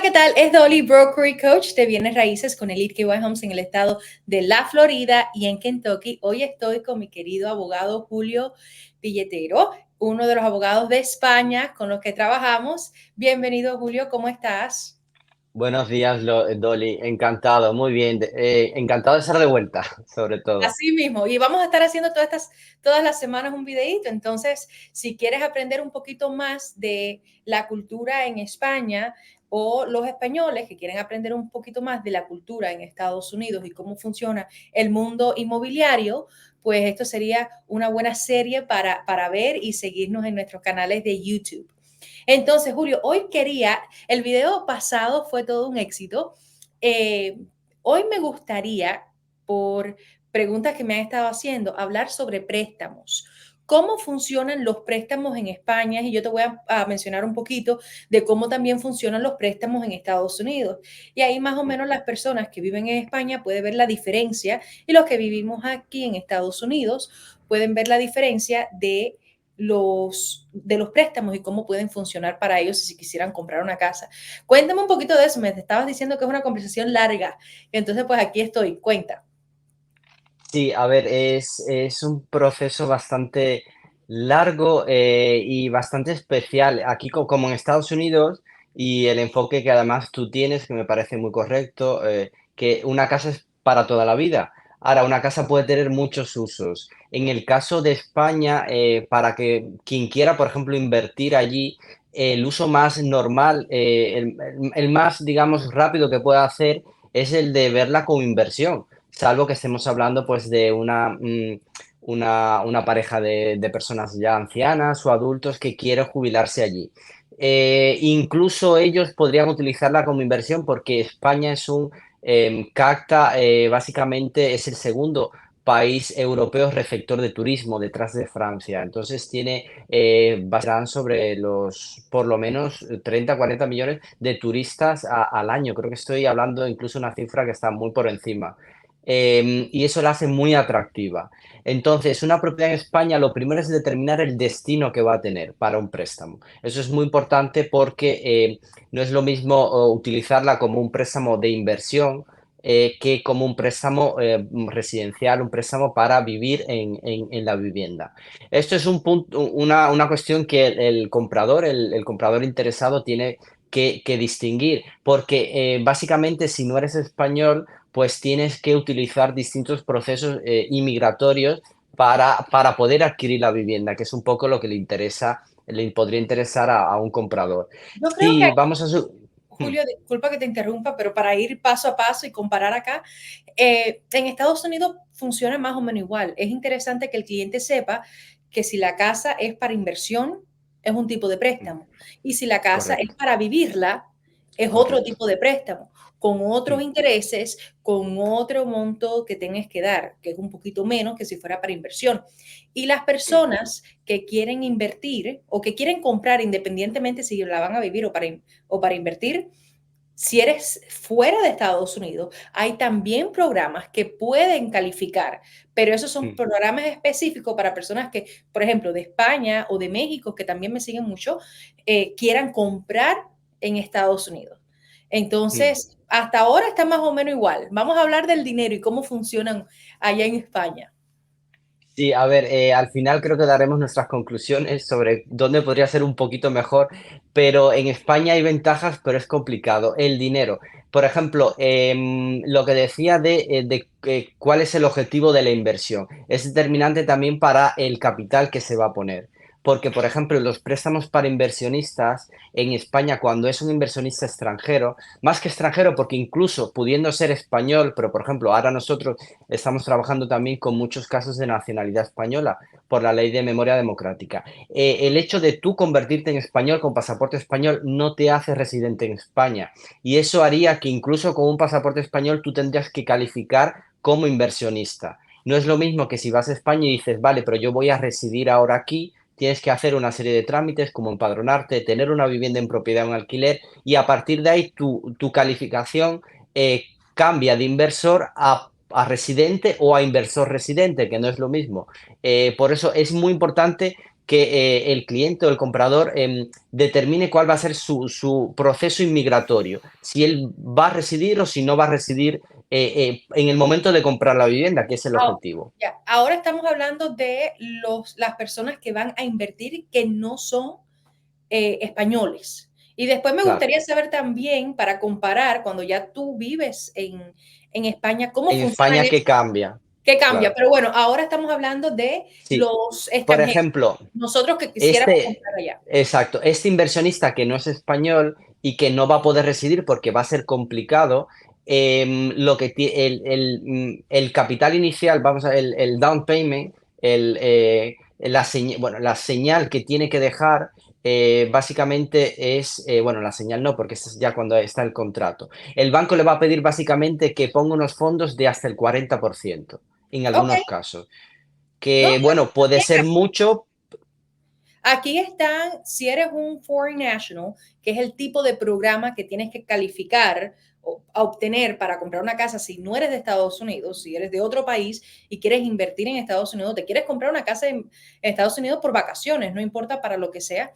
¿qué tal? Es Dolly, broker y coach de bienes raíces con Elite KY Homes en el estado de la Florida y en Kentucky. Hoy estoy con mi querido abogado Julio Billetero, uno de los abogados de España con los que trabajamos. Bienvenido, Julio, ¿cómo estás? Buenos días, Dolly. Encantado, muy bien. Encantado de estar de vuelta, sobre todo. Así mismo, y vamos a estar haciendo todas las semanas un videíto. Entonces, si quieres aprender un poquito más de la cultura en España o los españoles que quieren aprender un poquito más de la cultura en Estados Unidos y cómo funciona el mundo inmobiliario, pues esto sería una buena serie para ver y seguirnos en nuestros canales de YouTube. Entonces, Julio, el video pasado fue todo un éxito. Eh, Hoy me gustaría, por preguntas que me han estado haciendo, hablar sobre préstamos. ¿Cómo funcionan los préstamos en España? Y yo te voy a mencionar un poquito de cómo también funcionan los préstamos en Estados Unidos. Y ahí más o menos las personas que viven en España pueden ver la diferencia y los que vivimos aquí en Estados Unidos pueden ver la diferencia de los préstamos y cómo pueden funcionar para ellos si quisieran comprar una casa. Cuéntame un poquito de eso. Me estabas diciendo que es una conversación larga. Entonces, pues aquí estoy. Cuenta. Sí, a ver, es un proceso bastante largo y bastante especial. Aquí, como en Estados Unidos, y el enfoque que además tú tienes, que me parece muy correcto, que una casa es para toda la vida. Ahora, una casa puede tener muchos usos. En el caso de España, para que quien quiera, por ejemplo, invertir allí, el uso más normal, el más, digamos, rápido que pueda hacer es el de verla como inversión, salvo que estemos hablando pues de una pareja de personas ya ancianas o adultos que quieren jubilarse allí. Incluso ellos podrían utilizarla como inversión porque España es un CACTA, básicamente es el segundo país europeo receptor de turismo detrás de Francia. Entonces tiene, basarán sobre los por lo menos 30, 40 millones de turistas al año. Creo que estoy hablando incluso una cifra que está muy por encima. Y eso la hace muy atractiva. Entonces, una propiedad en España, lo primero es determinar el destino que va a tener para un préstamo. Eso es muy importante porque no es lo mismo utilizarla como un préstamo de inversión que como un préstamo residencial, un préstamo para vivir en la vivienda. Esto es un punto, una cuestión que el comprador, el comprador interesado tiene que distinguir, porque básicamente si no eres español, pues tienes que utilizar distintos procesos inmigratorios para poder adquirir la vivienda, que es un poco lo que le interesa, le podría interesar a un comprador. Yo creo que, Si vamos a su... Hmm. Julio, disculpa que te interrumpa, pero para ir paso a paso y comparar acá, en Estados Unidos funciona más o menos igual. Es interesante que el cliente sepa que si la casa es para inversión, es un tipo de préstamo. Y si la casa es Correcto, para vivirla, es otro correcto. tipo de préstamo, con otros Hmm. intereses, con otro monto que tengas que dar, que es un poquito menos que si fuera para inversión. Y las Hmm. personas que quieren invertir o que quieren comprar, independientemente si la van a vivir o para invertir, si eres fuera de Estados Unidos, hay también programas que pueden calificar, pero esos son Hmm. programas específicos para personas que, por ejemplo, de España o de México, que también me siguen mucho, quieran comprar en Estados Unidos. Hmm. Entonces, hasta ahora está más o menos igual. Vamos a hablar del dinero y cómo funcionan allá en España. Sí, a ver, al final creo que daremos nuestras conclusiones sobre dónde podría ser un poquito mejor, pero en España hay ventajas, pero es complicado. El dinero. Por ejemplo, lo que decía de cuál es el objetivo de la inversión, es determinante también para el capital que se va a poner. Porque, por ejemplo, los préstamos para inversionistas en España, cuando es un inversionista extranjero, más que extranjero, porque incluso pudiendo ser español, pero por ejemplo, ahora nosotros estamos trabajando también con muchos casos de nacionalidad española por la ley de memoria democrática. El hecho de tú convertirte en español con pasaporte español no te hace residente en España y eso haría que incluso con un pasaporte español tú tendrías que calificar como inversionista. No es lo mismo que si vas a España y dices, vale, pero yo voy a residir ahora aquí, tienes que hacer una serie de trámites como empadronarte, tener una vivienda en propiedad o en alquiler y a partir de ahí tu calificación cambia de inversor a residente o a inversor residente, que no es lo mismo. Por eso es muy importante que el cliente o el comprador determine cuál va a ser su proceso inmigratorio, si él va a residir o si no va a residir en el momento de comprar la vivienda, que es el Ah, objetivo. ya. Ahora estamos hablando de las personas que van a invertir que no son españoles. Y después me Claro. gustaría saber también, para comparar, cuando ya tú vives en España, cómo En funciona España, eso, ¿qué cambia? qué cambia. Claro. Pero bueno, ahora estamos hablando de Sí. los Por extranjeros, ejemplo, nosotros que quisiéramos este, comprar allá. exacto, este inversionista que no es español y que no va a poder residir porque va a ser complicado, el capital inicial, vamos a el down payment, bueno, la señal que tiene que dejar básicamente es, bueno, la señal no, porque eso es ya cuando está el contrato. El banco le va a pedir básicamente que ponga unos fondos de hasta el 40% en Ok, algunos casos, no, que bueno, puede bien. ser mucho. Aquí están, si eres un foreign national, que es el tipo de programa que tienes que calificar o a obtener para comprar una casa si no eres de Estados Unidos, si eres de otro país y quieres invertir en Estados Unidos, te quieres comprar una casa en Estados Unidos por vacaciones, no importa para lo que sea,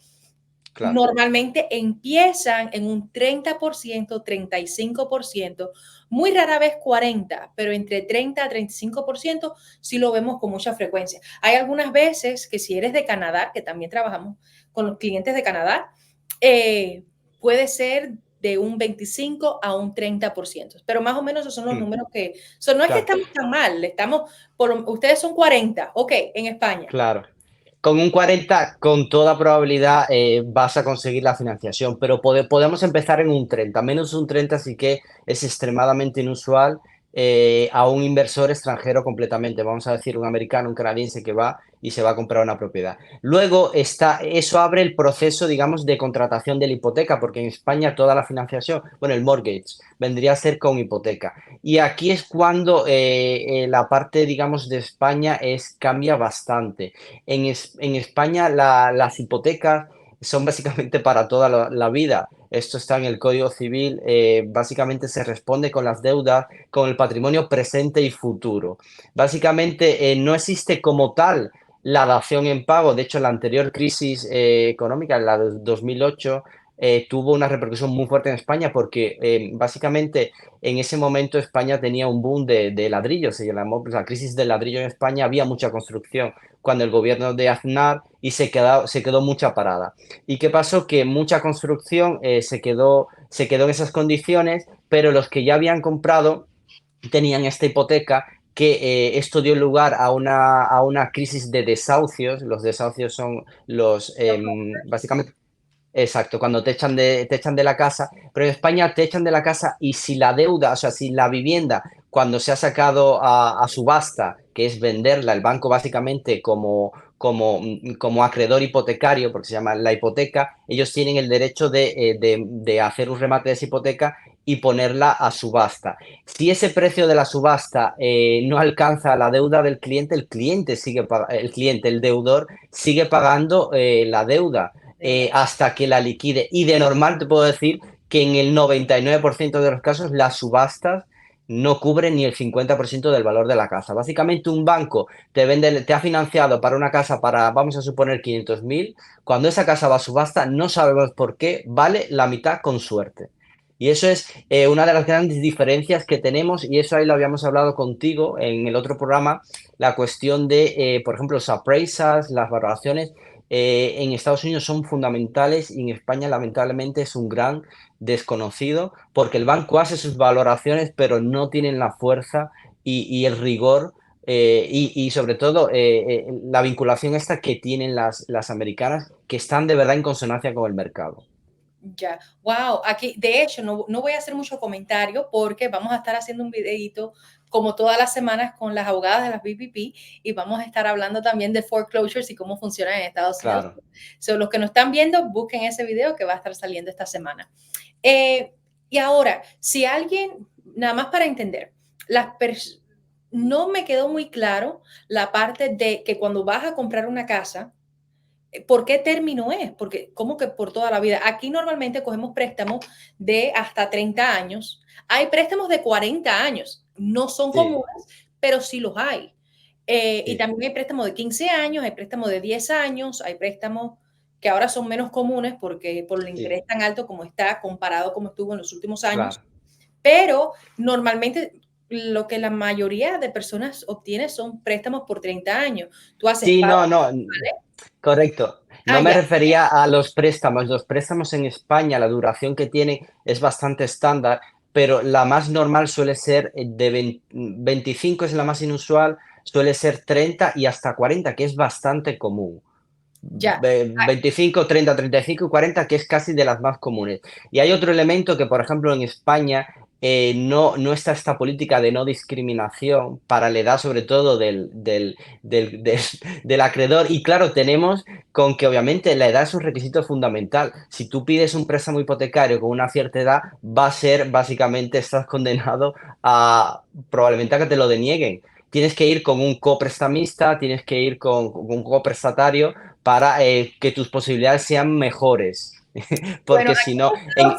Claro. normalmente empiezan en un 30%, 35%, muy rara vez 40%, pero entre 30 a 35% sí lo vemos con mucha frecuencia. Hay algunas veces que si eres de Canadá, que también trabajamos con los clientes de Canadá, puede ser de un 25 a un 30%, pero más o menos esos son los Mm, números que, no es que claro. estamos tan mal, ustedes son 40, ok, en España. Claro. Con un 40, con toda probabilidad, vas a conseguir la financiación, pero podemos empezar en un 30. Menos un 30 sí que es extremadamente inusual a un inversor extranjero completamente. Vamos a decir un americano, un canadiense que va y se va a comprar una propiedad. Luego eso abre el proceso, digamos, de contratación de la hipoteca, porque en España toda la financiación, bueno, el mortgage vendría a ser con hipoteca. Y aquí es cuando la parte, digamos, de España cambia bastante. En España las hipotecas son básicamente para toda la vida. Esto está en el Código Civil. Básicamente se responde con las deudas, con el patrimonio presente y futuro. Básicamente no existe como tal la dación en pago. De hecho, la anterior crisis económica, la de 2008, tuvo una repercusión muy fuerte en España porque básicamente en ese momento España tenía un boom de ladrillos, se llamó pues, la crisis del ladrillo en España, había mucha construcción cuando el gobierno de Aznar y se quedó mucha parada. ¿Y qué pasó? Que mucha construcción se quedó en esas condiciones, pero los que ya habían comprado tenían esta hipoteca que esto dio lugar a una crisis de desahucios. Los desahucios son básicamente. Exacto, cuando te echan de la casa, pero en España te echan de la casa y si la deuda, o sea, si la vivienda, cuando se ha sacado a subasta, que es venderla, el banco básicamente como acreedor hipotecario, porque se llama la hipoteca, ellos tienen el derecho de hacer un remate de esa hipoteca y ponerla a subasta. Si ese precio de la subasta no alcanza la deuda del cliente, el deudor sigue pagando la deuda hasta que la liquide. Y de normal te puedo decir que en el 99% de los casos las subastas no cubren ni el 50% del valor de la casa. Básicamente un banco te ha financiado para una casa para, vamos a suponer, 500.000. Cuando esa casa va a subasta, no sabemos por qué, vale la mitad con suerte. Y eso es una de las grandes diferencias que tenemos, y eso ahí lo habíamos hablado contigo en el otro programa, la cuestión de, por ejemplo, los appraisals, las valoraciones en Estados Unidos son fundamentales y en España lamentablemente es un gran desconocido porque el banco hace sus valoraciones pero no tienen la fuerza y el rigor y sobre todo la vinculación esta que tienen las americanas que están de verdad en consonancia con el mercado. Ya, wow, aquí de hecho no voy a hacer mucho comentario porque vamos a estar haciendo un videito como todas las semanas con las abogadas de las BPP y vamos a estar hablando también de foreclosures y cómo funcionan en Estados Unidos. Claro. So, los que nos están viendo, busquen ese video que va a estar saliendo esta semana. Y ahora, si alguien, nada más para entender, no me quedó muy claro la parte de que cuando vas a comprar una casa, ¿por qué término es? Porque, ¿cómo que por toda la vida? Aquí normalmente cogemos préstamos de hasta 30 años. Hay préstamos de 40 años. No son Sí. comunes, pero sí los hay. Y sí, también hay préstamos de 15 años, hay préstamos de 10 años, hay préstamos que ahora son menos comunes porque por el sí, interés tan alto como está comparado como estuvo en los últimos años, claro. pero normalmente lo que la mayoría de personas obtiene son préstamos por 30 años. Tú haces Sí, pagos, no, no, ¿vale? correcto. Ah, No me ya, refería a los préstamos. Los préstamos en España, la duración que tienen es bastante estándar, pero la más normal suele ser de 25 es la más inusual, suele ser 30 y hasta 40, que es bastante común. ya. 25, 30, 35 y 40, que es casi de las más comunes. Y hay otro elemento que, por ejemplo, en España no está esta política de no discriminación para la edad, sobre todo del acreedor. Y claro, tenemos con que obviamente la edad es un requisito fundamental. Si tú pides un préstamo hipotecario con una cierta edad, va a ser básicamente, estás condenado a probablemente a que te lo denieguen. Tienes que ir con un coprestamista, tienes que ir con un coprestatario para que tus posibilidades sean mejores. Bueno, Porque si no, en,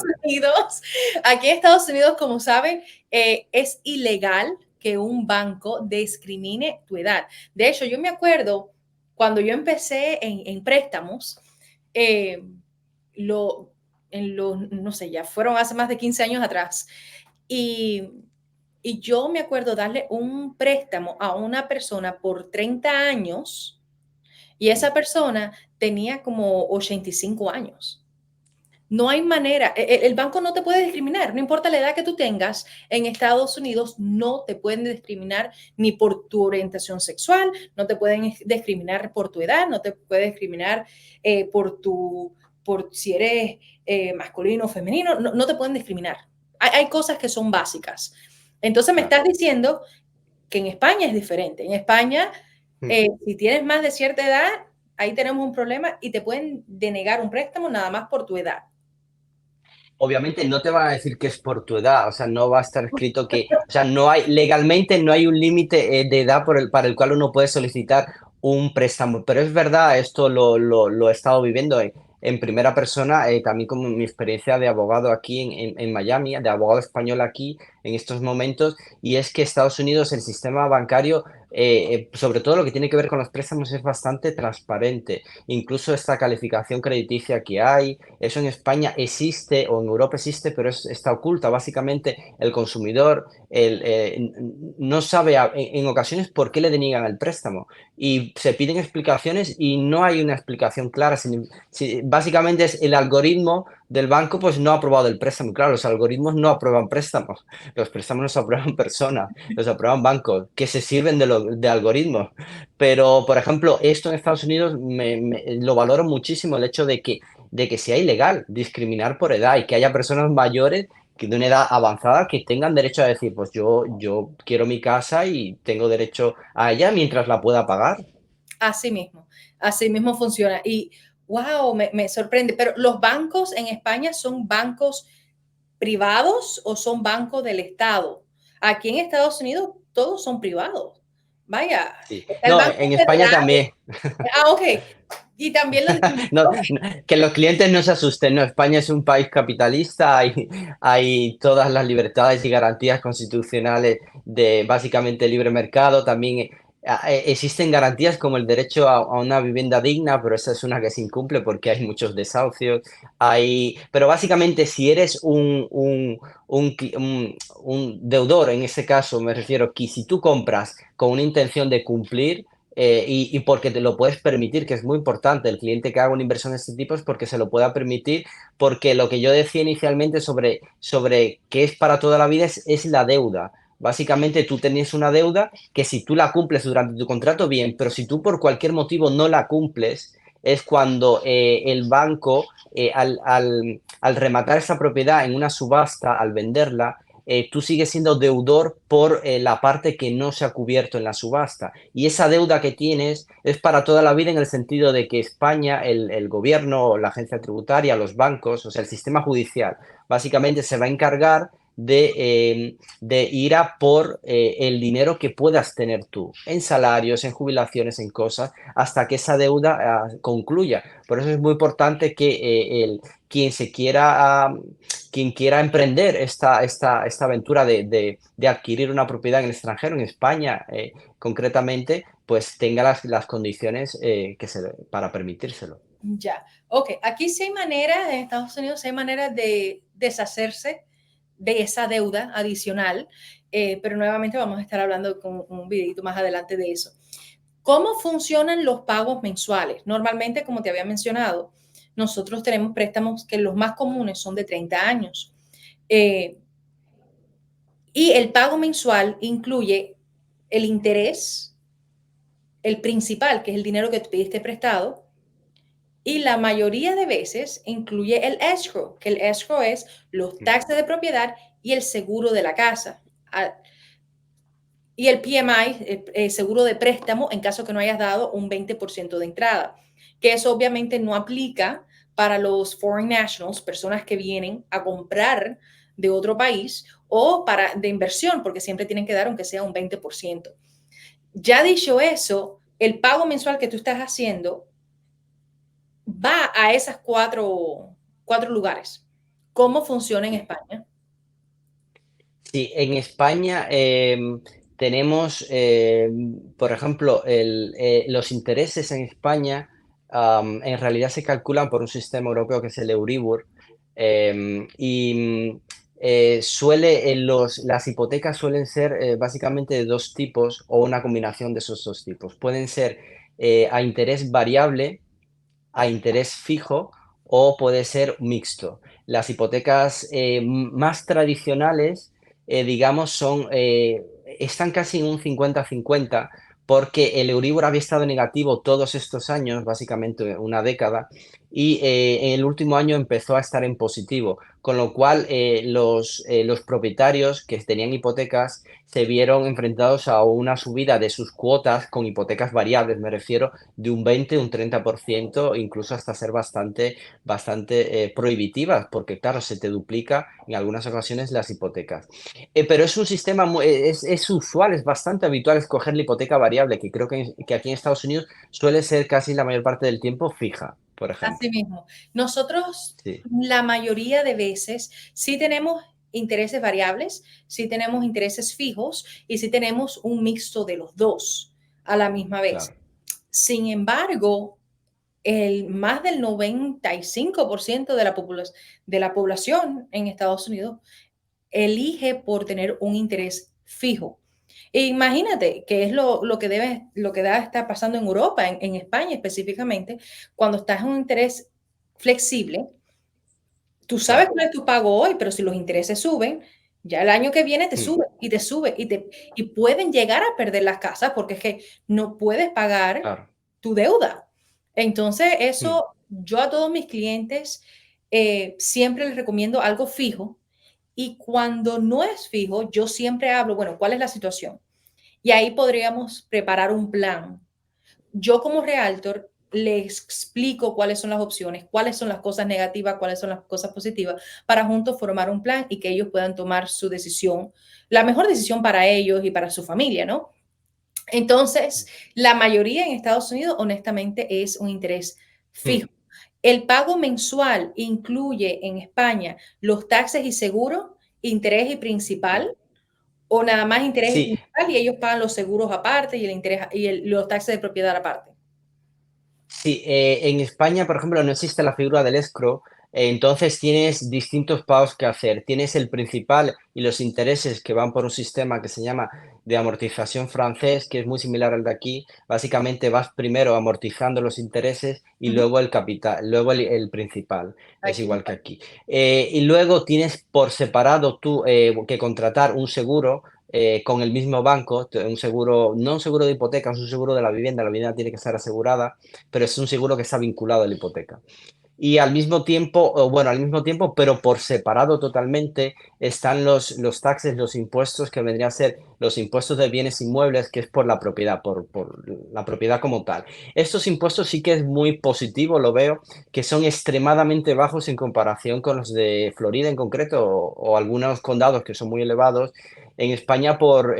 Aquí en Estados Unidos, como saben, es ilegal que un banco discrimine tu edad. De hecho, yo me acuerdo cuando yo empecé en préstamos, eh, lo, no sé, ya fueron hace más de 15 años atrás, y, y yo me acuerdo darle un préstamo a una persona por 30 años y esa persona tenía como 85 años. No hay manera, el banco no te puede discriminar, no importa la edad que tú tengas, en Estados Unidos no te pueden discriminar ni por tu orientación sexual, no te pueden discriminar por tu edad, no te pueden discriminar por si eres masculino o femenino, no te pueden discriminar. Hay cosas que son básicas. Entonces me claro. estás diciendo que en España es diferente. En España, si tienes más de cierta edad, ahí tenemos un problema y te pueden denegar un préstamo nada más por tu edad. Obviamente no te van a decir que es por tu edad, o sea, no va a estar escrito que, o sea, no hay, legalmente no hay un límite de edad para el cual uno puede solicitar un préstamo, pero es verdad, esto lo he estado viviendo en primera persona, también como mi experiencia de abogado aquí en Miami, de abogado español aquí en estos momentos, y es que Estados Unidos, el sistema bancario, sobre todo lo que tiene que ver con los préstamos, es bastante transparente, incluso esta calificación crediticia que hay, eso en España existe o en Europa existe, pero está oculta. Básicamente el consumidor no sabe en ocasiones por qué le deniegan el préstamo y se piden explicaciones y no hay una explicación clara. Básicamente es el algoritmo del banco pues no ha aprobado el préstamo. Claro, los algoritmos no aprueban préstamos. Los préstamos los aprueban personas, los aprueban bancos que se sirven de algoritmos. Pero, por ejemplo, esto en Estados Unidos lo valoro muchísimo, el hecho de que sea ilegal discriminar por edad y que haya personas mayores que de una edad avanzada que tengan derecho a decir, pues yo quiero mi casa y tengo derecho a ella mientras la pueda pagar. Así mismo funciona. Y wow, me sorprende, pero los bancos en España son bancos privados o son bancos del Estado. Aquí en Estados Unidos todos son privados. Vaya, Sí. está el No, Banco en España Federal. también. Ok. Y también lo No, que los clientes no se asusten, no, España es un país capitalista, hay todas las libertades y garantías constitucionales de básicamente libre mercado, también existen garantías como el derecho a una vivienda digna, pero esa es una que se incumple porque hay muchos desahucios, pero básicamente si eres un deudor, en ese caso me refiero que si tú compras con una intención de cumplir, y porque te lo puedes permitir, que es muy importante, el cliente que haga una inversión de este tipo es porque se lo pueda permitir, porque lo que yo decía inicialmente sobre qué es para toda la vida es la deuda. Básicamente tú tenías una deuda que si tú la cumples durante tu contrato, bien, pero si tú por cualquier motivo no la cumples, es cuando el banco, al rematar esa propiedad en una subasta, al venderla, tú sigues siendo deudor por la parte que no se ha cubierto en la subasta. Y esa deuda que tienes es para toda la vida en el sentido de que España, el gobierno, la agencia tributaria, los bancos, o sea, el sistema judicial, básicamente se va a encargar de ir a por el dinero que puedas tener tú, en salarios, en jubilaciones, en cosas, hasta que esa deuda concluya. Por eso es muy importante que quien se quiera, quien quiera emprender esta aventura de adquirir una propiedad en el extranjero, en España concretamente, pues tenga las condiciones para permitírselo. Ya, ok. Aquí sí hay maneras, en Estados Unidos sí hay maneras de deshacerse de esa deuda adicional, pero nuevamente vamos a estar hablando con un videito más adelante de eso. ¿Cómo funcionan los pagos mensuales? Normalmente, como te había mencionado, nosotros tenemos préstamos que los más comunes son de 30 años. Y el pago mensual incluye el interés, el principal, que es el dinero que te pediste prestado, y la mayoría de veces incluye el escrow, que el escrow es los taxes de propiedad y el seguro de la casa. Y el PMI, el seguro de préstamo, en caso que no hayas dado un 20% de entrada, que eso obviamente no aplica para los foreign nationals, personas que vienen a comprar de otro país o para de inversión, porque siempre tienen que dar aunque sea un 20%. Ya dicho eso, el pago mensual que tú estás haciendo va a esas cuatro lugares. ¿Cómo funciona en España? Sí, en España tenemos, por ejemplo, los intereses en España en realidad se calculan por un sistema europeo que es el Euribor y las hipotecas suelen ser básicamente de dos tipos o una combinación de esos dos tipos. Pueden ser a interés variable, a interés fijo o puede ser mixto. Las hipotecas más tradicionales, digamos, están casi en un 50-50 porque el Euribor había estado negativo todos estos años, básicamente una década, y en el último año empezó a estar en positivo, con lo cual los propietarios que tenían hipotecas se vieron enfrentados a una subida de sus cuotas con hipotecas variables, me refiero, de un 20, un 30%, incluso hasta ser bastante prohibitivas, porque claro, se te duplica en algunas ocasiones las hipotecas. Pero es un sistema, es usual, es bastante habitual escoger la hipoteca variable, que creo que aquí en Estados Unidos suele ser casi la mayor parte del tiempo fija, por Así ejemplo. mismo. Nosotros, Sí, la mayoría de veces, sí tenemos intereses variables, sí tenemos intereses fijos y sí tenemos un mixto de los dos a la misma vez. claro. Sin embargo, más del 95% de la población en Estados Unidos elige por tener un interés fijo. E imagínate que es lo que debe estar pasando en Europa, en España específicamente, cuando estás en un interés flexible, tú sabes Claro. cuál es tu pago hoy, pero si los intereses suben, ya el año que viene te Mm, sube y te sube y pueden llegar a perder las casas porque es que no puedes pagar claro. tu deuda. Entonces, Mm, eso yo a todos mis clientes siempre les recomiendo algo fijo y cuando no es fijo, yo siempre hablo, bueno, ¿cuál es la situación? Y ahí podríamos preparar un plan. Yo como realtor les explico cuáles son las opciones, cuáles son las cosas negativas, cuáles son las cosas positivas, para juntos formar un plan y que ellos puedan tomar su decisión, la mejor decisión para ellos y para su familia, ¿no? Entonces, la mayoría en Estados Unidos, honestamente, es un interés mm. fijo. El pago mensual incluye en España los taxes y seguros, interés y principal, o nada más interés y Sí, principal, y ellos pagan los seguros aparte y el interés y los taxes de propiedad aparte. sí, en España, por ejemplo, no existe la figura del escrow, entonces tienes distintos pagos que hacer. Tienes el principal y los intereses que van por un sistema que se llama de amortización francés, que es muy similar al de aquí. Básicamente vas primero amortizando los intereses y Ujú. luego el capital, luego el principal. Es Aquí igual que igual. aquí. Y luego tienes por separado tú que contratar un seguro con el mismo banco, un seguro, no un seguro de hipoteca, es un seguro de la vivienda tiene que estar asegurada, pero es un seguro que está vinculado a la hipoteca. y al mismo tiempo, o bueno, al mismo tiempo, pero por separado totalmente, están los taxes, los impuestos que vendrían a ser los impuestos de bienes inmuebles, que es por la propiedad, por la propiedad como tal. Estos impuestos sí que es muy positivo, lo veo, que son extremadamente bajos en comparación con los de Florida en concreto o algunos condados que son muy elevados. En España por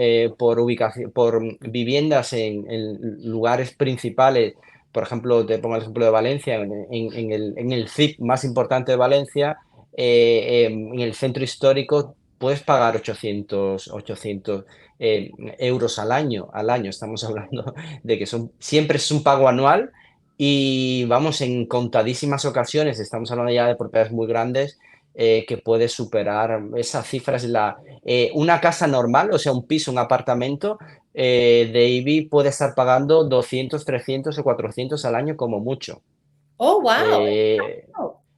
ubicación, por viviendas en lugares principales, por ejemplo, te pongo el ejemplo de Valencia, en el CIP más importante de Valencia, en el centro histórico puedes pagar 800 euros al año. Estamos hablando de que siempre es un pago anual y vamos, en contadísimas ocasiones, estamos hablando ya de propiedades muy grandes, que puede superar esas cifras. Una casa normal, o sea, un piso, un apartamento de IBI puede estar pagando 200, 300 o 400 al año como mucho. Oh, wow. Eh,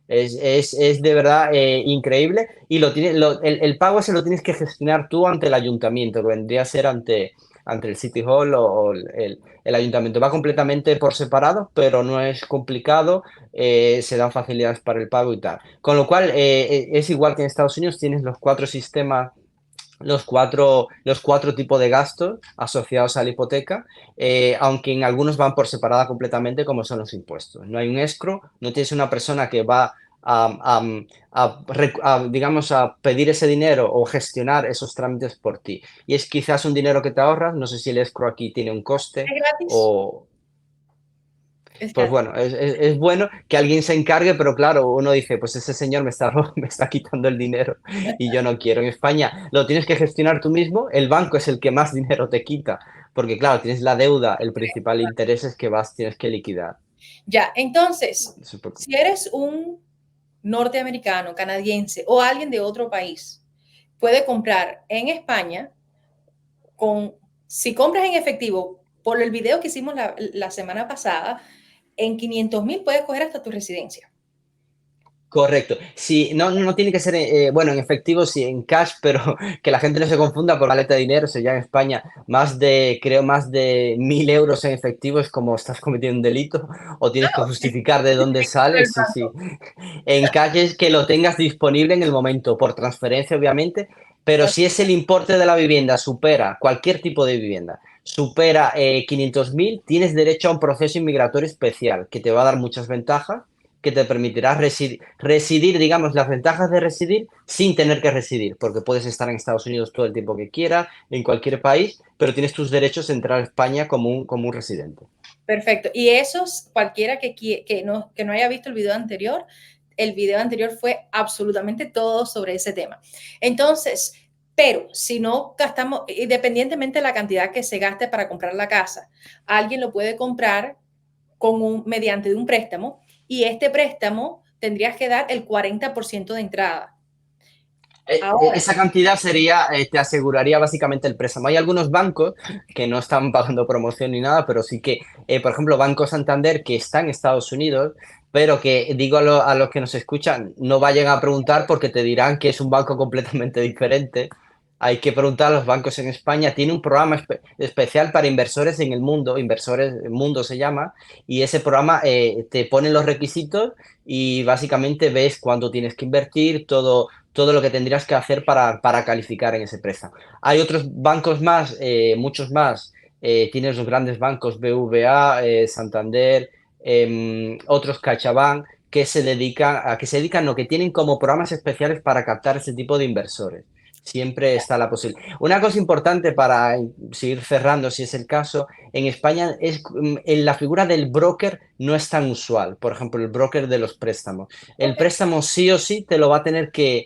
es de verdad increíble y el pago se lo tienes que gestionar tú ante el ayuntamiento, que vendría a ser ante el City Hall o el ayuntamiento. Va completamente por separado, pero no es complicado, se dan facilidades para el pago y tal. Con lo cual, es igual que en Estados Unidos, tienes los cuatro sistemas, los cuatro tipos de gastos asociados a la hipoteca, aunque en algunos van por separada completamente, como son los impuestos. No hay un escrow, no tienes una persona que va digamos, a pedir ese dinero o gestionar esos trámites por ti. Y es quizás un dinero que te ahorras, no sé si el escrow aquí tiene un coste ¿Es gratis? o... Es Pues gratis. bueno, es bueno que alguien se encargue, pero claro, uno dice, pues ese señor me está quitando el dinero y yo no quiero. En España lo tienes que gestionar tú mismo, el banco es el que más dinero te quita, porque claro, tienes la deuda, el principal interés es que tienes que liquidar. Ya, entonces, Súper- si eres un norteamericano, canadiense o alguien de otro país, puede comprar en España si compras en efectivo, por el video que hicimos la semana pasada, en 500,000 puedes coger hasta tu residencia. Correcto. Sí, no, no tiene que ser, bueno, en efectivo, sí, en cash, pero que la gente no se confunda por maleta de dinero. Si ya en España creo, más de 1.000 euros en efectivo es como estás cometiendo un delito o tienes que justificar de dónde sales. Sí, sí. En cash es que lo tengas disponible en el momento, por transferencia, obviamente, pero si es el importe de la vivienda, supera cualquier tipo de vivienda, supera 500.000, tienes derecho a un proceso inmigratorio especial que te va a dar muchas ventajas, que te permitirá residir, digamos, las ventajas de residir sin tener que residir, porque puedes estar en Estados Unidos todo el tiempo que quieras, en cualquier país, pero tienes tus derechos de entrar a España como un residente. Perfecto. Y esos, cualquiera que no haya visto el video anterior fue absolutamente todo sobre ese tema. Entonces, pero si no gastamos, independientemente de la cantidad que se gaste para comprar la casa, alguien lo puede comprar mediante un préstamo y este préstamo tendrías que dar el 40% de entrada. Ahora, Esa cantidad te aseguraría básicamente el préstamo. Hay algunos bancos que no están pagando promoción ni nada, pero sí que, por ejemplo, Banco Santander, que está en Estados Unidos, pero que digo a los que nos escuchan, no vayan a preguntar porque te dirán que es un banco completamente diferente. Hay que preguntar a los bancos en España. Tiene un programa especial para inversores en el mundo, Inversores Mundo se llama, y ese programa te pone los requisitos y básicamente ves cuánto tienes que invertir, todo lo que tendrías que hacer para calificar en ese préstamo. Hay otros bancos más, muchos más. Tienes los grandes bancos BVA, Santander, otros CaixaBank, no, que tienen como programas especiales para captar ese tipo de inversores. Siempre está la posibilidad. Una cosa importante para seguir cerrando, si es el caso, en España en la figura del broker no es tan usual. Por ejemplo, el broker de los préstamos. El ok, préstamo sí o sí te lo va a tener que,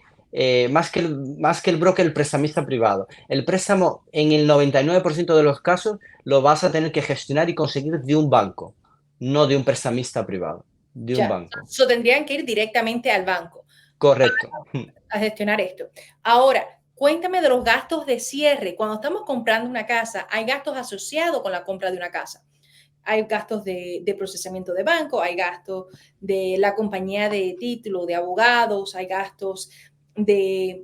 más que el broker, el prestamista privado. El préstamo, en el 99% de los casos, lo vas a tener que gestionar y conseguir de un banco, no de un prestamista privado, de un ya. banco. Tendrían que ir directamente al banco Correcto. a gestionar esto. Ahora, cuéntame de los gastos de cierre. Cuando estamos comprando una casa, hay gastos asociados con la compra de una casa. Hay gastos de procesamiento de banco, hay gastos de la compañía de título, de abogados, hay gastos de...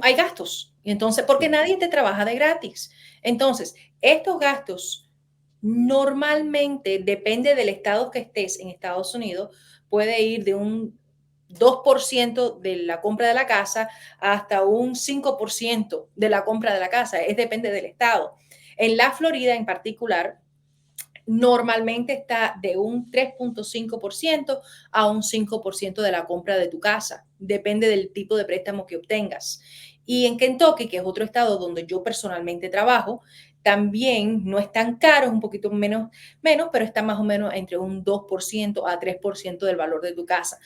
Hay gastos. Entonces, porque nadie te trabaja de gratis. Entonces, estos gastos Normalmente, depende del estado que estés en Estados Unidos, puede ir de un 2% de la compra de la casa hasta un 5% de la compra de la casa. Depende del estado. En la Florida en particular, normalmente está de un 3.5% a un 5% de la compra de tu casa. Depende del tipo de préstamo que obtengas. Y en Kentucky, que es otro estado donde yo personalmente trabajo, también no es tan caro, es un poquito menos, pero está más o menos entre un 2% a 3% del valor de tu casa.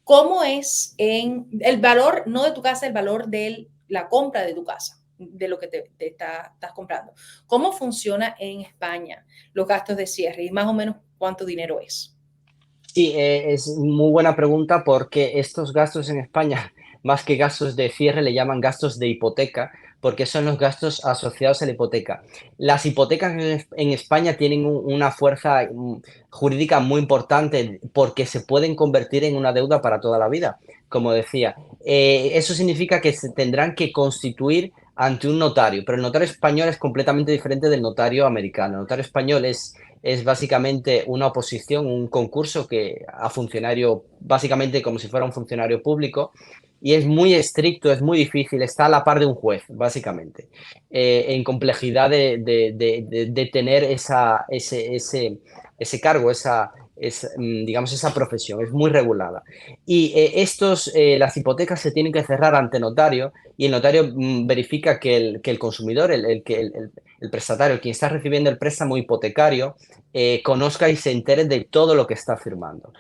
¿Cómo es en el valor, no de tu casa, el valor de la compra de tu casa, de lo que estás comprando? ¿Cómo funciona en España los gastos de cierre y más o menos cuánto dinero es? Sí, es muy buena pregunta porque estos gastos en España, más que gastos de cierre, le llaman gastos de hipoteca, porque son los gastos asociados a la hipoteca. Las hipotecas en España tienen una fuerza jurídica muy importante porque se pueden convertir en una deuda para toda la vida, como decía. Eso significa que se tendrán que constituir ante un notario, pero el notario español es completamente diferente del notario americano. El notario español es básicamente una oposición, un concurso que a funcionario, básicamente como si fuera un funcionario público, y es muy estricto, es muy difícil, está a la par de un juez, básicamente, en complejidad de tener ese cargo, digamos, esa profesión, es muy regulada. Y las hipotecas se tienen que cerrar ante notario y el notario verifica que el consumidor, el prestatario, quien está recibiendo el préstamo hipotecario, conozca y se entere de todo lo que está firmando.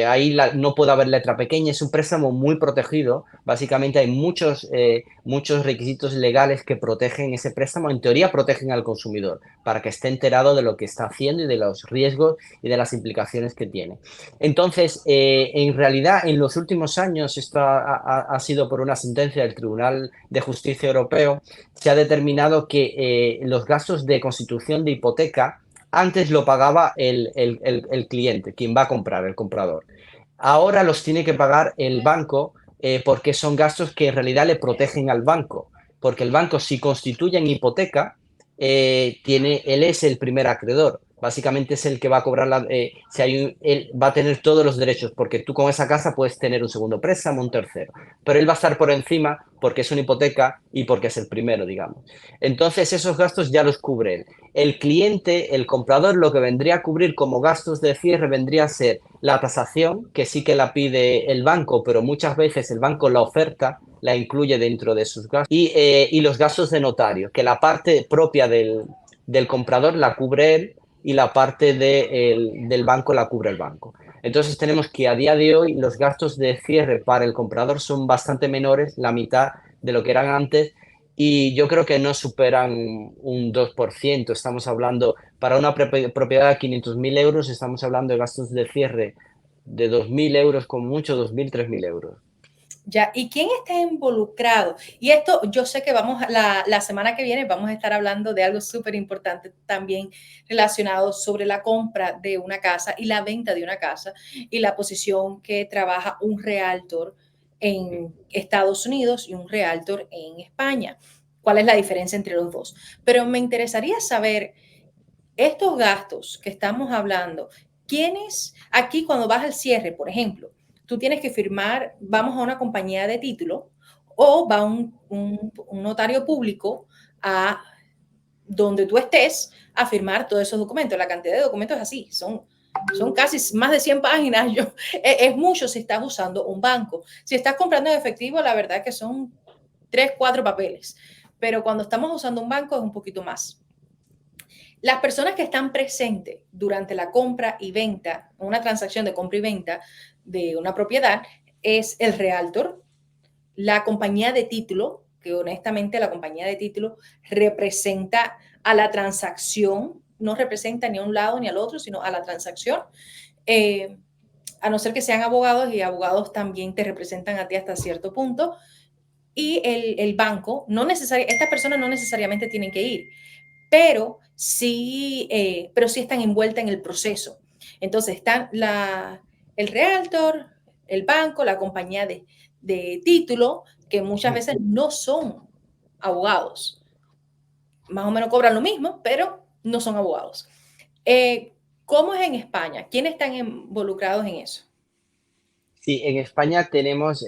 Ahí no puede haber letra pequeña, es un préstamo muy protegido. Básicamente hay muchos requisitos legales que protegen ese préstamo. En teoría protegen al consumidor para que esté enterado de lo que está haciendo y de los riesgos y de las implicaciones que tiene. Entonces, en realidad, en los últimos años, esto ha sido por una sentencia del Tribunal de Justicia Europeo, se ha determinado que los gastos de constitución de hipoteca antes lo pagaba el cliente, quien va a comprar, el comprador. Ahora los tiene que pagar el banco porque son gastos que en realidad le protegen al banco. Porque el banco, si constituye en hipoteca, él es el primer acreedor. Básicamente es el que va a cobrar si él va a tener todos los derechos, porque tú con esa casa puedes tener un segundo préstamo, un tercero, pero él va a estar por encima porque es una hipoteca y porque es el primero, digamos. Entonces esos gastos ya los cubre él. El cliente, el comprador, lo que vendría a cubrir como gastos de cierre vendría a ser la tasación, que sí que la pide el banco, pero muchas veces el banco la oferta, la incluye dentro de sus gastos, y los gastos de notario, que la parte propia del comprador la cubre él y la parte del banco la cubre el banco. Entonces tenemos que a día de hoy los gastos de cierre para el comprador son bastante menores, la mitad de lo que eran antes, y yo creo que no superan un 2%. Estamos hablando, para una propiedad de 500.000 euros, estamos hablando de gastos de cierre de 2.000 euros, con mucho 2.000, 3.000 euros. Ya, ¿y quién está involucrado? Y esto, yo sé que la semana que viene vamos a estar hablando de algo súper importante también relacionado sobre la compra de una casa y la venta de una casa y la posición que trabaja un realtor en Estados Unidos y un realtor en España. ¿Cuál es la diferencia entre los dos? Pero me interesaría saber estos gastos que estamos hablando, ¿quiénes aquí cuando vas al cierre, por ejemplo, tú tienes que firmar, vamos a una compañía de título o va un notario público a donde tú estés a firmar todos esos documentos? La cantidad de documentos es así, son casi más de 100 páginas. Es mucho si estás usando un banco. Si estás comprando en efectivo, la verdad que son 3, 4 papeles. Pero cuando estamos usando un banco es un poquito más. Las personas que están presentes durante la compra y venta, una transacción de compra y venta de una propiedad, es el realtor, la compañía de título, que honestamente la compañía de título representa a la transacción, no representa ni a un lado ni al otro, sino a la transacción. Eh, a no ser que sean abogados, y abogados también te representan a ti hasta cierto punto. Y el banco, estas personas no necesariamente tienen que ir, pero sí están envueltas en el proceso. Entonces están el realtor, el banco, la compañía de título, que muchas veces no son abogados. Más o menos cobran lo mismo, pero no son abogados. ¿Cómo es en España? ¿Quiénes están involucrados en eso? Sí, en España tenemos,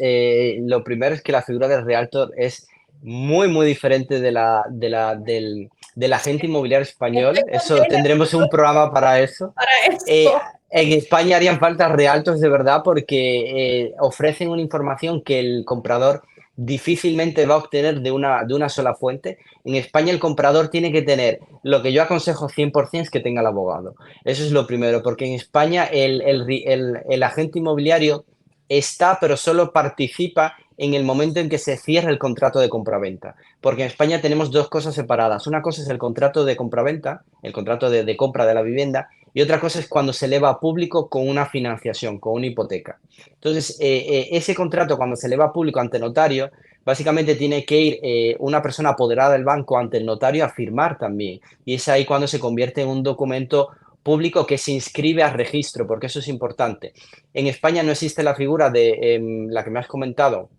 lo primero es que la figura del realtor es muy, muy diferente del agente inmobiliario Estoy español. Eso contenta tendremos un programa para eso. para Eh, eso. en España harían falta realtors de verdad porque ofrecen una información que el comprador difícilmente va a obtener de una sola fuente. En España el comprador tiene que tener, lo que yo aconsejo 100% es que tenga el abogado. Eso es lo primero, porque en España el agente inmobiliario está, pero solo participa en el momento en que se cierra el contrato de compraventa. Porque en España tenemos dos cosas separadas. Una cosa es el contrato de compraventa, el contrato de compra de la vivienda, y otra cosa es cuando se eleva a público con una financiación, con una hipoteca. Entonces, ese contrato cuando se eleva a público ante notario, básicamente tiene que ir una persona apoderada del banco ante el notario a firmar también. Y es ahí cuando se convierte en un documento público que se inscribe a registro, porque eso es importante. En España no existe la figura de la que me has comentado,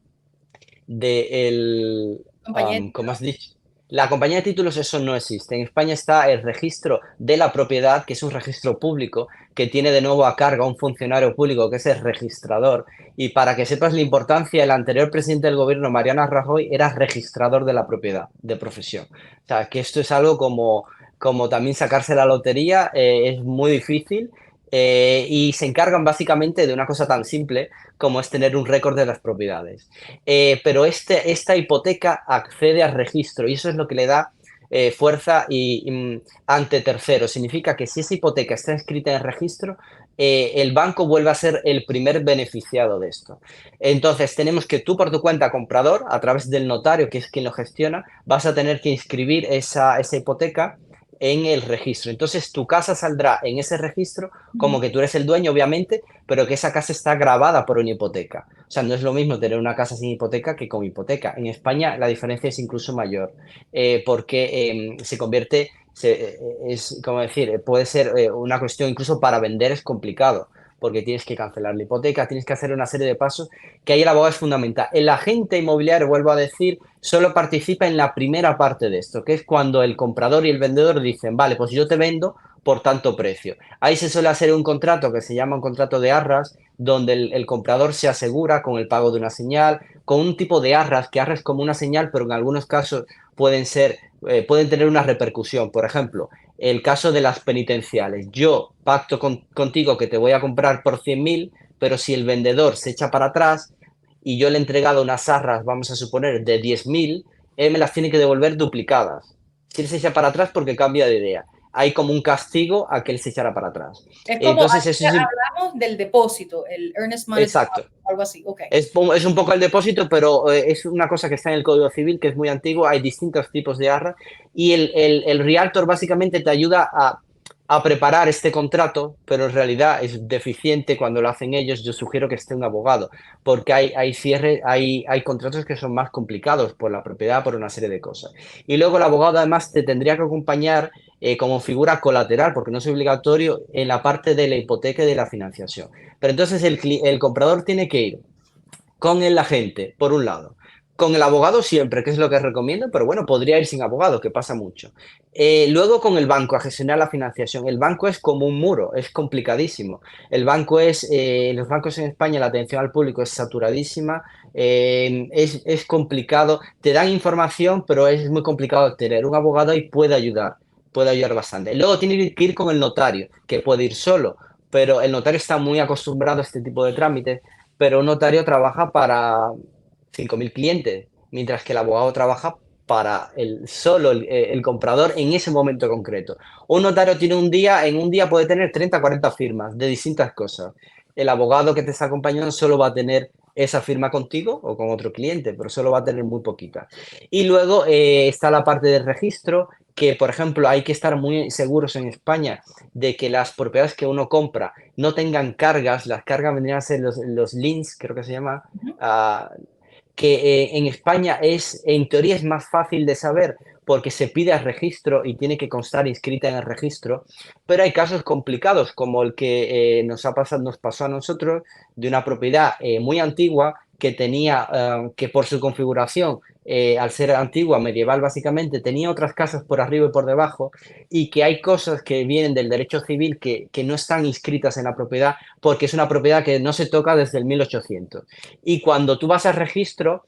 de el, Compañía de ¿cómo título. has dicho? La compañía de títulos, eso no existe. En España está el registro de la propiedad, que es un registro público, que tiene de nuevo a cargo a un funcionario público, que es el registrador. Y para que sepas la importancia, el anterior presidente del gobierno, Mariano Rajoy, era registrador de la propiedad, de profesión. O sea, que esto es algo como también sacarse la lotería, es muy difícil. Y se encargan básicamente de una cosa tan simple como es tener un récord de las propiedades. Pero esta hipoteca accede al registro y eso es lo que le da fuerza ante terceros. Significa que si esa hipoteca está inscrita en el registro, el banco vuelve a ser el primer beneficiado de esto. Entonces, tenemos que tú por tu cuenta comprador, a través del notario, que es quien lo gestiona, vas a tener que inscribir esa hipoteca en el registro. Entonces, tu casa saldrá en ese registro como que tú eres el dueño, obviamente, pero que esa casa está grabada por una hipoteca. O sea, no es lo mismo tener una casa sin hipoteca que con hipoteca. En España la diferencia es incluso mayor, porque se convierte, es como decir, puede ser una cuestión incluso para vender es complicado, porque tienes que cancelar la hipoteca, tienes que hacer una serie de pasos que ahí el abogado es fundamental. El agente inmobiliario, vuelvo a decir, solo participa en la primera parte de esto, que es cuando el comprador y el vendedor dicen, vale, pues yo te vendo por tanto precio. Ahí se suele hacer un contrato que se llama un contrato de arras, donde el comprador se asegura con el pago de una señal, con un tipo de arras, que arras como una señal, pero en algunos casos pueden tener una repercusión. Por ejemplo, el caso de las penitenciales. Yo pacto contigo que te voy a comprar por 100.000, pero si el vendedor se echa para atrás y yo le he entregado unas arras, vamos a suponer, de 10.000, él me las tiene que devolver duplicadas. Si él se echa para atrás porque cambia de idea, hay como un castigo a que él se echara para atrás. Es como, Entonces, aquí eso es hablamos del depósito, el earnest money exacto. deposit, algo así, ok. Es un poco el depósito, pero es una cosa que está en el Código Civil, que es muy antiguo. Hay distintos tipos de arras y el realtor básicamente te ayuda a preparar este contrato, pero en realidad es deficiente cuando lo hacen ellos. Yo sugiero que esté un abogado, porque hay contratos que son más complicados por la propiedad, por una serie de cosas. Y luego el abogado además te tendría que acompañar como figura colateral, porque no es obligatorio en la parte de la hipoteca y de la financiación. Pero entonces el comprador tiene que ir con el agente, por un lado. Con el abogado siempre, que es lo que recomiendo, pero bueno, podría ir sin abogado, que pasa mucho. Luego con el banco a gestionar la financiación. El banco es como un muro, es complicadísimo. Los bancos en España, la atención al público es saturadísima, es complicado, te dan información, pero es muy complicado tener un abogado y puede ayudar bastante. Luego tiene que ir con el notario, que puede ir solo, pero el notario está muy acostumbrado a este tipo de trámites, pero un notario trabaja para 5.000 clientes, mientras que el abogado trabaja para el comprador en ese momento concreto. Un notario en un día puede tener 30 40 firmas de distintas cosas. El abogado que te está acompañando solo va a tener esa firma contigo o con otro cliente, pero solo va a tener muy poquita. Y luego está la parte del registro, que por ejemplo hay que estar muy seguros en España de que las propiedades que uno compra no tengan cargas. Las cargas vendrían a ser los links, creo que se llama, Ujú. que en España en teoría es más fácil de saber porque se pide al registro y tiene que constar inscrita en el registro, pero hay casos complicados como el que nos pasó a nosotros de una propiedad muy antigua que tenía, que por su configuración, al ser antigua, medieval básicamente, tenía otras casas por arriba y por debajo, y que hay cosas que vienen del derecho civil que no están inscritas en la propiedad porque es una propiedad que no se toca desde el 1800. Y cuando tú vas al registro,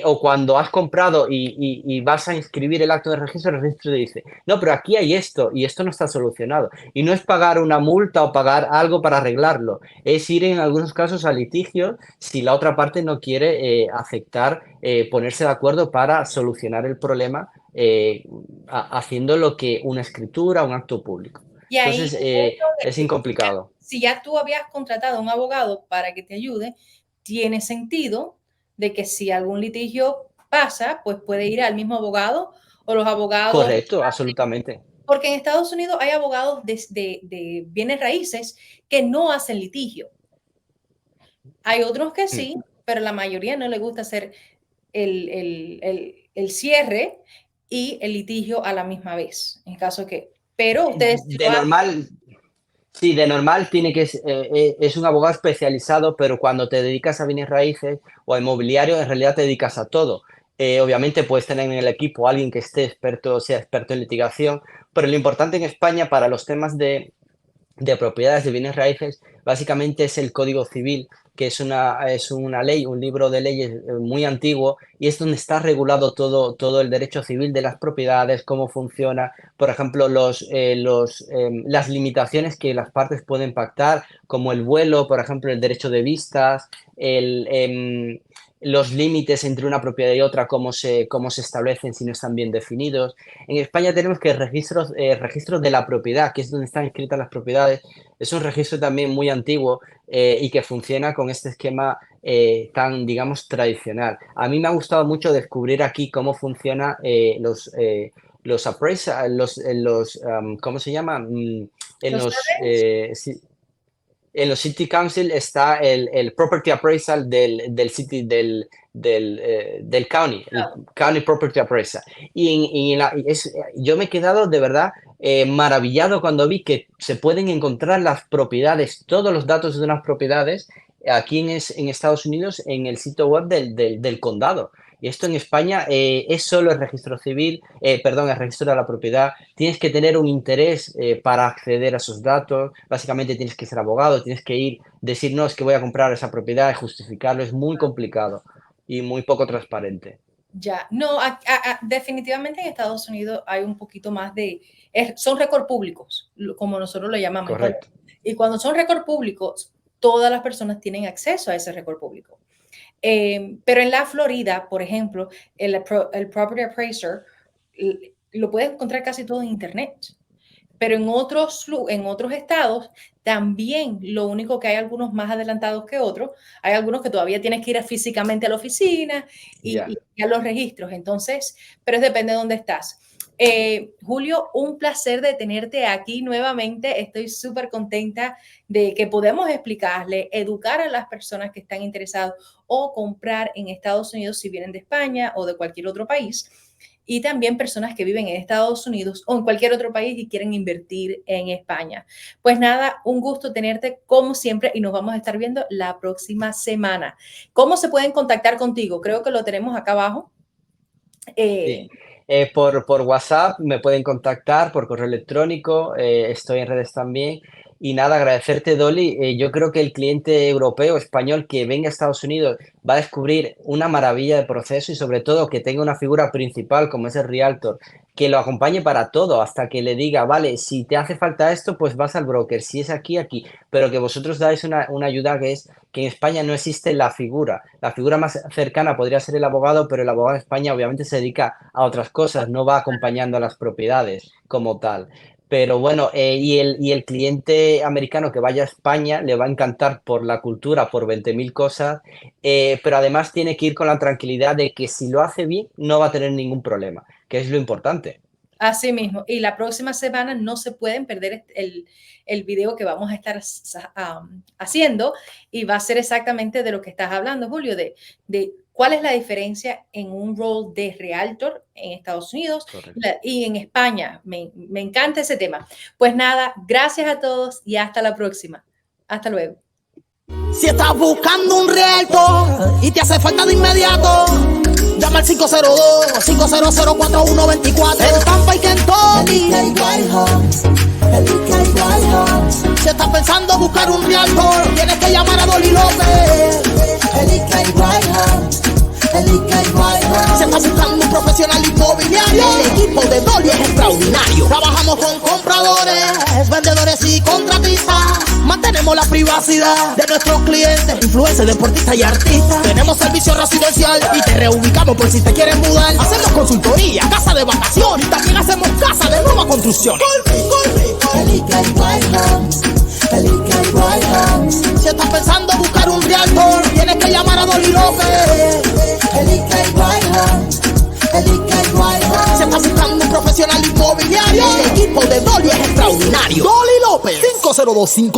o cuando has comprado y vas a inscribir el acto de registro, el registro te dice, no, pero aquí hay esto y esto no está solucionado. Y no es pagar una multa o pagar algo para arreglarlo, es ir en algunos casos a litigio si la otra parte no quiere aceptar, ponerse de acuerdo para solucionar el problema, haciendo lo que una escritura, un acto público. Y ahí Entonces, es incomplicado. si ya tú habías contratado a un abogado para que te ayude, tiene sentido de que si algún litigio pasa, pues puede ir al mismo abogado o los abogados. Correcto, absolutamente. Porque en Estados Unidos hay abogados de bienes raíces que no hacen litigio. Hay otros que Mm. sí, pero la mayoría no le gusta hacer el cierre y el litigio a la misma vez, en caso que, pero ustedes sí lo De hacen. normal, sí, de normal tiene que es un abogado especializado, pero cuando te dedicas a bienes raíces o a inmobiliario, en realidad te dedicas a todo. Obviamente puedes tener en el equipo a alguien que esté experto, sea experto en litigación, pero lo importante en España para los temas de propiedades de bienes raíces, básicamente es el Código Civil, que es una ley, un libro de leyes muy antiguo, y es donde está regulado todo el derecho civil de las propiedades, cómo funciona, por ejemplo, las limitaciones que las partes pueden pactar, como el vuelo, por ejemplo, el derecho de vistas, los límites entre una propiedad y otra, cómo se establecen si no están bien definidos. En España tenemos que registros de la propiedad, que es donde están escritas las propiedades. Es un registro también muy antiguo, y que funciona con este esquema tan, digamos, tradicional. A mí me ha gustado mucho descubrir aquí cómo funciona los appraisal, ¿cómo se llama? En Los los, surveys, en los City Council está el Property Appraisal del County, el County Property Appraisal. Yo me he quedado de verdad maravillado cuando vi que se pueden encontrar las propiedades, todos los datos de unas propiedades aquí en Estados Unidos en el sitio web del condado. Y esto en España es solo el registro civil, perdón, el registro de la propiedad. Tienes que tener un interés para acceder a esos datos. Básicamente tienes que ser abogado, tienes que ir, decir, no, es que voy a comprar esa propiedad y justificarlo. Es muy complicado y muy poco transparente. ya, no, definitivamente en Estados Unidos hay un poquito más son récords públicos, como nosotros lo llamamos. Correcto. Y cuando son récords públicos, todas las personas tienen acceso a ese récord público. Pero en la Florida, por ejemplo, el Property Appraiser lo puedes encontrar casi todo en Internet. Pero en otros estados también, lo único que hay algunos más adelantados que otros, hay algunos que todavía tienes que ir físicamente a la oficina Ya. y a los registros. Entonces, pero depende de dónde estás. Julio, un placer de tenerte aquí nuevamente. Estoy súper contenta de que podemos explicarle, educar a las personas que están interesadas o comprar en Estados Unidos si vienen de España o de cualquier otro país, y también personas que viven en Estados Unidos o en cualquier otro país y quieren invertir en España. Pues nada, un gusto tenerte como siempre y nos vamos a estar viendo la próxima semana. ¿Cómo se pueden contactar contigo? Creo que lo tenemos acá abajo. Sí. Por WhatsApp me pueden contactar, por correo electrónico, estoy en redes también. Y nada, agradecerte, Dolly. Yo creo que el cliente europeo, español que venga a Estados Unidos va a descubrir una maravilla de proceso y sobre todo que tenga una figura principal como es el Realtor, que lo acompañe para todo, hasta que le diga, vale, si te hace falta esto, pues vas al broker, si es aquí, aquí, pero que vosotros dais una ayuda que es que en España no existe la figura. La figura más cercana podría ser el abogado, pero el abogado en España obviamente se dedica a otras cosas, no va acompañando a las propiedades como tal. Pero bueno, y el cliente americano que vaya a España le va a encantar por la cultura, por 20.000 cosas, pero además tiene que ir con la tranquilidad de que si lo hace bien no va a tener ningún problema, que es lo importante. Así mismo. Y la próxima semana no se pueden perder el video que vamos a estar haciendo, y va a ser exactamente de lo que estás hablando, Julio, de cuál es la diferencia en un rol de realtor en Estados Unidos Correcto. y en España. Me encanta ese tema. Pues nada, gracias a todos y hasta la próxima. Hasta luego. Si estás buscando un realtor y te hace falta de inmediato, llama al 502-500-4124. El Tampa y Kentucky. Si estás pensando buscar un realtor, tienes que llamar a Dolly López. Si estás buscando un profesional inmobiliario, el equipo de Dolly es extraordinario. Trabajamos con compradores, vendedores y contratistas. Mantenemos la privacidad de nuestros clientes, influencers, deportistas y artistas. Tenemos servicio residencial y te reubicamos por si te quieres mudar. Hacemos consultoría, casa de vacaciones y también hacemos casa de nueva construcción. Si estás pensando buscar un realtor, tienes que llamar a Dolly López. Si estás buscando un profesional inmobiliario, el equipo de Dolly es extraordinario. Dolly López, 5025.